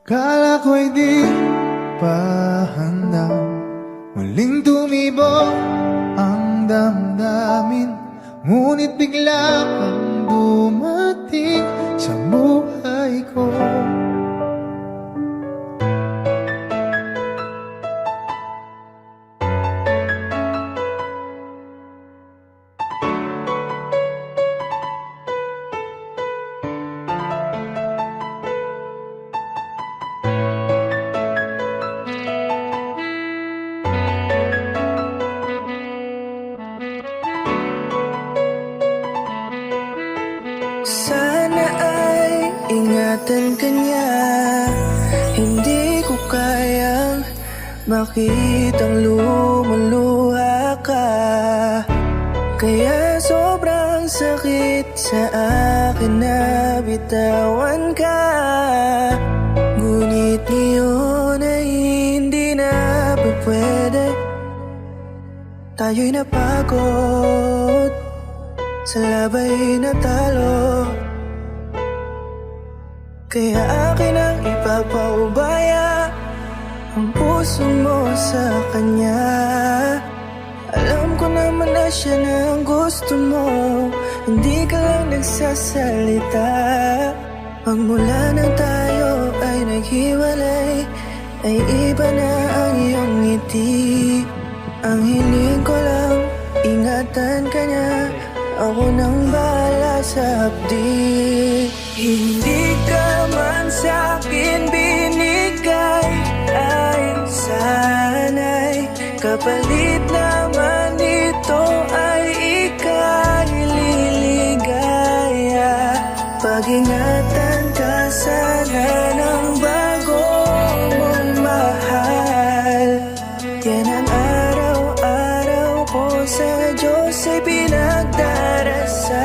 Kala ko'y di pa handa, muling tumibok ang damdamin. Ngunit bigla kang dumating sa buhay ko. Sana ay ingatan ka niya. Hindi ko kayang makitang lumuluha ka. Kaya sobrang sakit sa akin na bitawan ka. Ngunit ngayon ay hindi na pwede. Tayo'y napagod, sa labay na talo. Kaya akin ang ipapaubaya ang puso mo sa kanya. Alam ko naman na siya na ang gusto mo, hindi ka lang nagsasalita. Pagmula nang tayo ay naghiwalay, ay iba na ang iyong ngiti. Ang hiling ko lang, ingatan ka niya. Ako nang bahala sa hapdi. Hindi ka man sa'kin binigay, ay sana'y kapalit naman ito ay ika'y liligaya. Pag-ingatan ka sana ng bago mong mahal. Yan ang araw-araw ko sa Diyos ay pinagdarasal.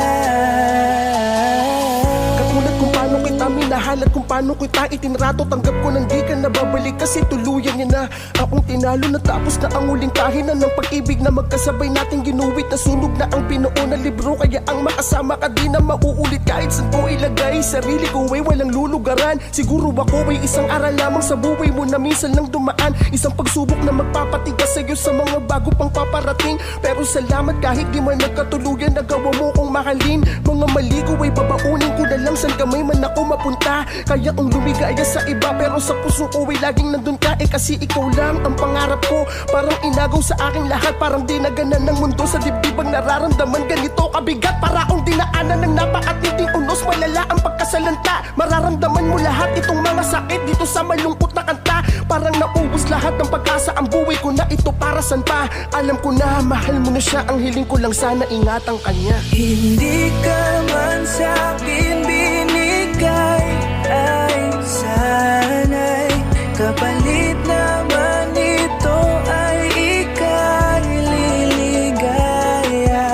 Katulad kung paano kita minahal at kung paano kita itinrato, tanggap ko nang di ka nababalik kasi tuluyan niya na akong tinalo. Natapos na ang huling kahinan ng pag-ibig na magkasabay nating ginuwit. Nasunog na ang binuo na libro, kaya ang makasama ka di na mauulit. Kahit saan ko ilagay sarili ko ay walang lulugaran. Siguro ako ay isang aral lamang sa buhay mo na minsan lang dumaan. Isang pagsubok na magpapatigas sa'yo sa mga bago pang paparating. Pero salamat kahit di man nagkatuluyan, nagawa mo kong mahalin. Mga mali ko ay babaunin ko na lang saan kamay man ako mapunta. Kaya kung lumigaya sa iba pero sa puso ko ay laging nandun ka. Kasi ikaw lang ang pangarap ko. Parang inagaw sa aking lahat, parang dinaganan ng mundo sa dibdibang nararamdaman. Ganito kabigat para akong dinaanan ng napakatinding unos. Malala ang pagkasalanta, mararamdaman mo lahat itong mga sakit dito sa malungkot na kanta. Parang naubos lahat ng pag-asa, ang buhay ko na ito para saan pa. Alam ko na mahal mo na siya, ang hiling ko lang sana ingatan kanya. Hindi ka man sa'kin binigay, ay sana'y kapalit naman ito ay ika'y liligaya.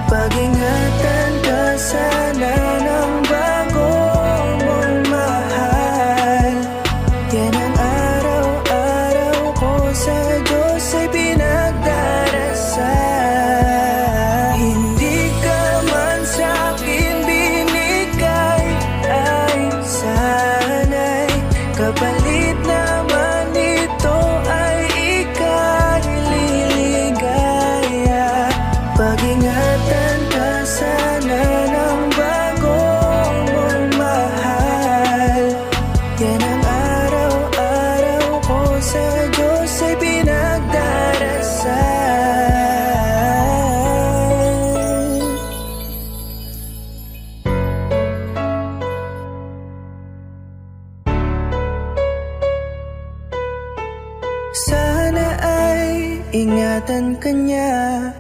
Pag-ingatan ka sana ng bago mong mahal. Yan ang araw-araw ko sa Diyos ay pinagdarasal. Hindi ka man sa'kin binigay, ay sana'y kapalit naman ito ay ika'y liligaya. Pag-ingatan ka sana ng bago mong mahal. Yan ang araw-araw ko sa Diyos ay pinagdarasal. Sana ay ingatan ka niya.